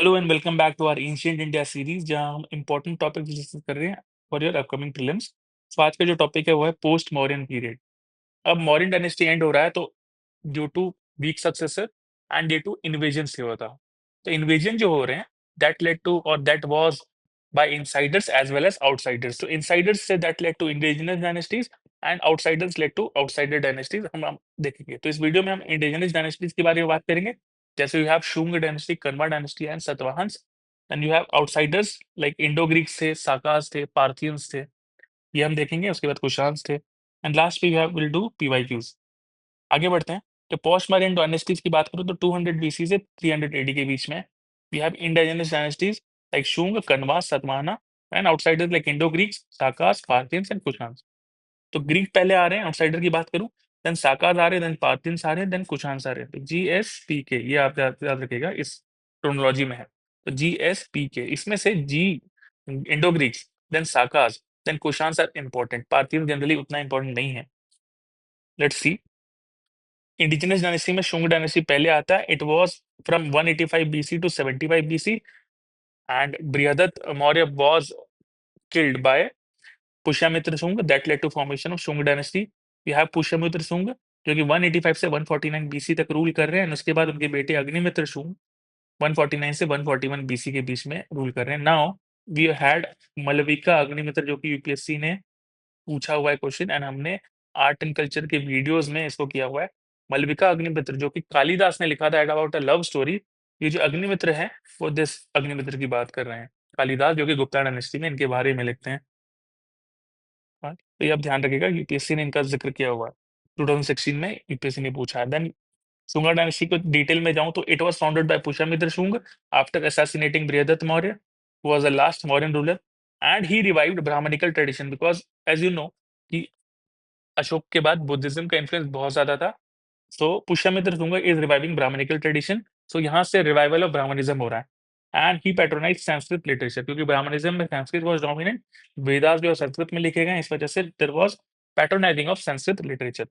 Hello and welcome back to our ancient India series जहां हम important topic discuss कर रहे हैं फॉर योर अपकमिंग प्रीलिम्स। तो आज का जो टॉपिक है वो है पोस्ट मौर्यन पीरियड। अब मौर्यन डायनेस्टी एंड हो रहा है तो due to weak successor and due to invasion से हुआ था। तो इन्वेजन जो हो रहे हैं दैट लेड टू और that was by insiders as well as outsiders. तो इनसाइडर्स से that led to indigenous dynasties and outsiders led to outsider dynasties. हम देखेंगे तो इस वीडियो में हम इंडिजिनस डायनेस्टीज के बारे में बात करेंगे, जैसे you have Shunga dynasty, Kanva dynasty and Satavahanas. And you have outsiders like Indo Greeks थे, साकास थे, पार्थियंस थे, ये हम देखेंगे। उसके बाद कुशान्स थे एंड लास्ट पे we have will do PYQs. आगे बढ़ते हैं। तो पोस्ट मॉडर्न डायनेस्टीज की बात करूं तो 200 बीसी से 300 एडी के बीच में we have indigenous dynasties like Shunga, Kanva, Satavahana and outsiders like Indo Greeks, Sakas, Parthians and Kushans. तो ग्रीक पहले आ रहे हैं आउटसाइडर की बात करूं, देन साकास आ रहे हैं, देन पार्थियंस आ रहे हैं, देन कुशान्स आ रहे हैं। तो GSPK ये आप याद रखिएगा, इस क्रोनोलॉजी में है। तो GSPK इसमें से G Indo Greeks, then Sakas, then Kushans are important, Parthians generally उतना इंपॉर्टेंट नहीं है। Let's see. इंडिजिनस डायनेस्टी में शुंग डायनेस्टी पहले आता है। It was from 185 BC to 75 BC and Brihadratha Maurya was killed by Pushyamitra Shunga, that led to formation of Shunga dynasty. We have Pushyamitra Shunga जो कि 185 से 149 बीसी तक रूल कर रहे हैं, उसके बाद उनके बेटे अग्निमित्र शुंग 149 से 141 बीसी के बीच में रूल कर रहे हैं। Now we had Malvika Agnimitra जो कि यूपीएससी ने पूछा हुआ है क्वेश्चन एंड हमने आर्ट एंड कल्चर के वीडियोस में इसको किया हुआ है। मलविका अग्निमित्र जो कि कालिदास ने लिखा था अबाउट अ लव स्टोरी। ये जो अग्निमित्र है वो दिस अग्निमित्र की बात कर रहे हैं। कालिदास जो कि गुप्ता डायनेस्टी में इनके बारे में लिखते हैं। हाँ, तो ये आप ध्यान रखिएगा, यूपीएससी ने इनका जिक्र किया हुआ है। 2016 में यूपीएससी ने पूछा है। देन शुंगा डायनेस्टी को डिटेल में जाऊं तो it was founded bye Pushyamitra Shunga after assassinating Brihadatta Maurya who was the last Mauryan ruler, and he revived Brahmanical tradition because as you know कि अशोक के बाद बुद्धिज्म का इन्फ्लुएंस बहुत ज्यादा था। So Pushyamitra Shunga is reviving Brahmanical tradition. So यहाँ से रिवाइवल ऑफ ब्राह्मणिज्म हो रहा है and he patronise Sanskrit literature क्योंकि ब्राह्मणिज्म में संस्कृत वाज डोमिनेंट। वेदास जो है संस्कृत में लिखे गए, इस वजह से there was patronising of Sanskrit literature.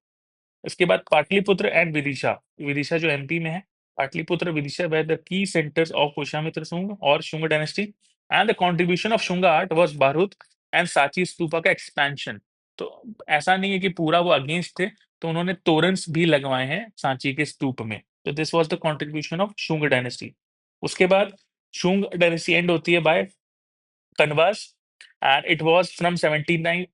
इसके बाद पाटलिपुत्र एंड विदिशा। विदिशा जो एमपी में है, Pataliputra, Vidisha were the key centres of Pushyamitra Shunga और Shunga dynasty and the contribution of Shunga art was Bharhut and Sanchi stupa का एक्सपेंशन। तो ऐसा नहीं है कि पूरा वो अगेंस्ट थे, तो उन्होंने तोरन्स भी लगवाए हैं सांची के स्तूप में। तो this was the contribution of Shunga dynasty. उसके बाद शुंग डायनेस्टी एंड होती है by Kanvas and it was from 75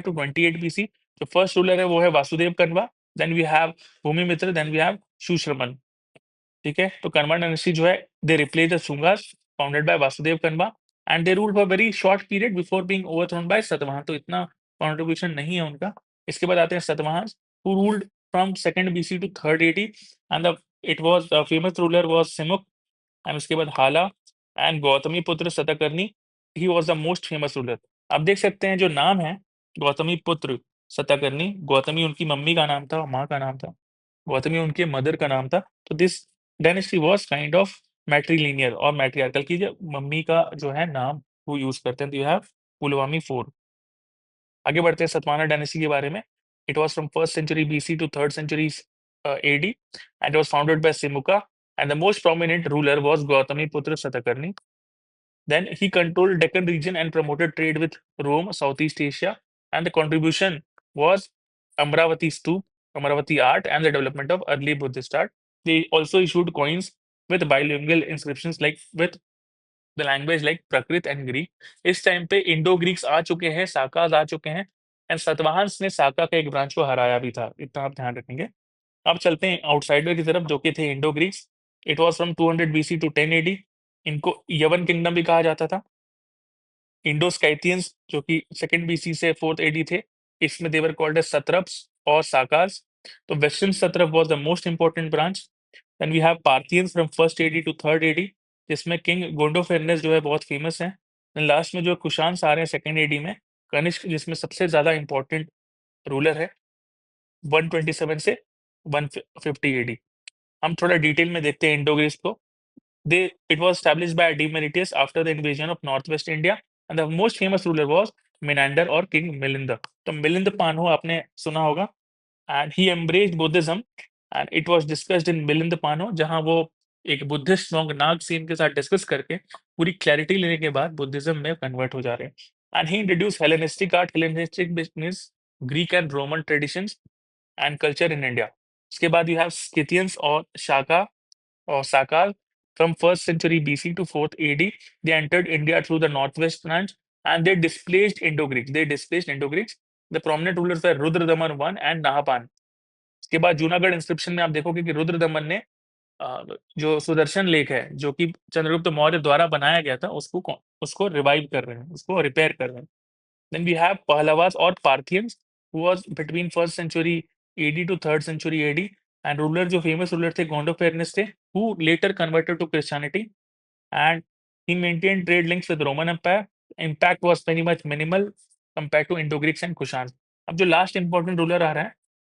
to 28 BC. जो फर्स्ट रूलर है वो है Vasudeva Kanva, then we have Bhumimitra, then we have Susharman. ठीक है, तो कन्वा डायनेस्टी जो है they replace the Shungas founded by Vasudeva Kanva and they ruled for very short period before being overthrown bye Satavahana. तो इतना कंट्रीब्यूशन नहीं है उनका। इसके बाद आते हैं Satavahana who ruled from second BC to third AD and the it was famous ruler was Simuka and उसके बाद Hala and Gautami Putra Satakarni. He was the most famous ruler. आप देख सकते हैं जो नाम है गौतमी पुत्र सतकर्णी, गौतमी उनकी मम्मी का नाम था, माँ का नाम था, गौतमी उनके मदर का नाम था। तो this dynasty was kind of matrilineal और मैट्रियार्कल की जो मम्मी का जो है नाम वो यूज करते हैं। तो यू हैव पुलवामी फोर। आगे बढ़ते हैं सतवाहना डायनेस्टी के बारे में। It was from first century BC to third century AD and was founded by Simuka and the most prominent ruler was Gautami Putra Satakarni. Then he controlled Deccan region and promoted trade with Rome, Southeast Asia, and the contribution was Amravati Stoop, Amravati art, and the development of early Buddhist art. They also issued coins with bilingual inscriptions like with the language like Prakrit and Greek. इस time पे Indo Greeks आ चुके हैं, साकाज आ चुके हैं and सतवाहन्स ने साका के एक branch को हराया भी था, इतना आप ध्यान रखेंगे। अब चलते हैं आउटसाइडर की तरफ जो कि थे Indo Greeks. It was from 200 BC to 10 AD. इनको यवन किंगडम भी कहा जाता था। इंडो स्काइथियंस जो कि सेकंड बीसी से फोर्थ एडी थे, इसमें देवर कॉल्ड एज सत्रप्स और साकास। तो western satrap was the most important branch. Then we have Parthians from first AD to third AD, जिसमें किंग गोंडोफेरनेस जो है बहुत फेमस है। देन लास्ट में जो कुशान्स आ रहे हैं सेकंड एडी में, कनिष्क जिसमें सबसे ज्यादा इंपॉर्टेंट रूलर है 127 से 150 एडी। हम थोड़ा डिटेल में देखते हैं इंडो ग्रीस को। It was established by Demetrius after the invasion of northwest India, and the most famous ruler was Menander or King Milinda. तो मिलिंद पानो आपने सुना होगा and he embraced Buddhism and it was discussed in Milind पानो, जहां वो एक बुद्धिस्ट मॉन्क नागसेन के साथ डिस्कस करके पूरी क्लैरिटी लेने के बाद बुद्धिज्म में कन्वर्ट हो जा रहे हैं। And he introduce Hellenistic art. Hellenistic means Greek and Roman traditions and culture in India. उसके बाद यू हैव स्किथियंस और शाका or Sakal from 1st century BC to 4th AD. They entered India through the northwest branch and they displaced Indo-Greeks. They displaced Indo-Greeks. The prominent rulers were Rudradaman I and Nahapan. इसके बाद Junagadh inscription में आप देखोगे कि रुद्रदमन ने जो Sudarshan lake है जो कि चंद्रगुप्त मौर्य द्वारा बनाया गया था उसको रिवाइव कर रहे हैं, उसको रिपेयर कर रहे हैं। Then we have Pahlavas or Parthians, who was between 1st century AD to 3rd century AD, and ruler जो famous ruler थे Gondophares थे, who later converted to Christianity, and he maintained trade links with Roman Empire. Impact was very much minimal compared to Indo-Greeks and Kushans. अब जो last important ruler आ रहा है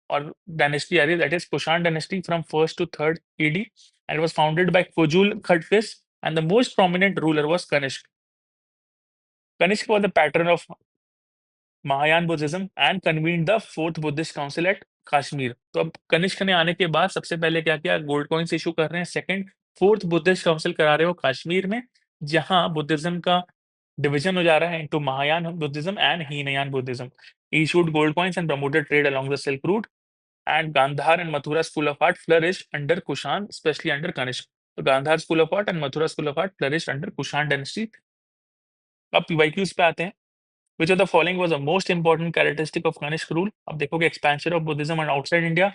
और dynasty आ रही है, that is Kushan dynasty from 1st to 3rd AD, and it was founded by Kujul Khadfis, and the most prominent ruler was Kanishk. Kanishk was the patron of Mahayana Buddhism and convene the fourth Buddhist council at Kashmir. तो अब कनिष्क ने आने के बाद सबसे पहले क्या किया, गोल्ड कॉइन्स इशू कर रहे हैं। सेकंड, फोर्थ बुद्धिस्ट काउंसिल करा रहे हो कश्मीर में, जहां बुद्धिज्म का डिवीजन हो जा रहा है into Mahayana Buddhism and Hinayana Buddhism. Issued gold coins and promoted trade along the silk route, and Gandhara and Mathura school of art flourish under Kushan, especially under Kanishka. तो Gandhara school of art and Mathura school of art flourish under Kushan dynasty. अब PYQs पे आते हैं। Which of the following was the most important characteristic of Kanishk rule? अब देखोगे expansion of Buddhism and outside India,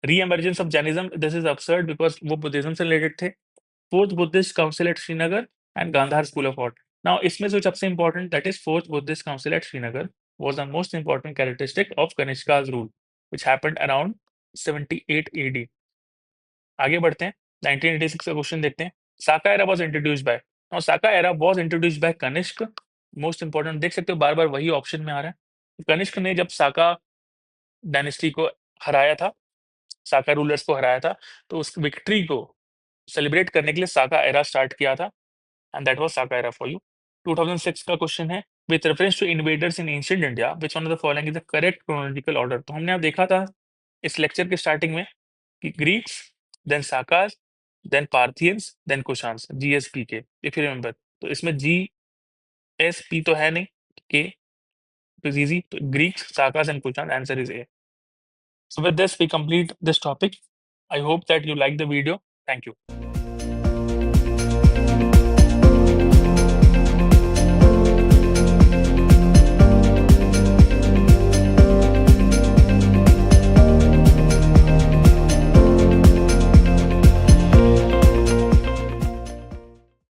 re-emergence of Jainism. This is absurd because वो Buddhism से related थे. Fourth Buddhist Council at Srinagar and Gandhar School of Art. Now इसमें जो सबसे important, that is Fourth Buddhist Council at Srinagar, was the most important characteristic of Kanishka's rule, which happened around 78 AD. आगे बढ़ते हैं, 1986 का question देखते हैं। Saka era was introduced by, now Saka era was introduced by Kanishka. Most important, देख सकते हो बार बार वही ऑप्शन में आ रहा है। कनिष्क ने जब साका डायनेस्टी को हराया था, साका रूलर्स को हराया था, तो उस विक्ट्री को सेलिब्रेट करने के लिए साका एरा स्टार्ट किया था, and that was Saka era for you. 2006 का क्वेश्चन है, with reference to invaders in ancient India which one of the following is the correct chronological order. तो हमने अब देखा था इस लेक्चर के स्टार्टिंग में कि Greeks, then Sakas, then Parthians, then Kushans, GSP K, if you remember. तो इसमें जीएसपी तो है नहीं, के इज इजी, तो Greeks, Sakas and Kushan, answer is A. So with this we complete this topic. I hope that you like the video. Thank you.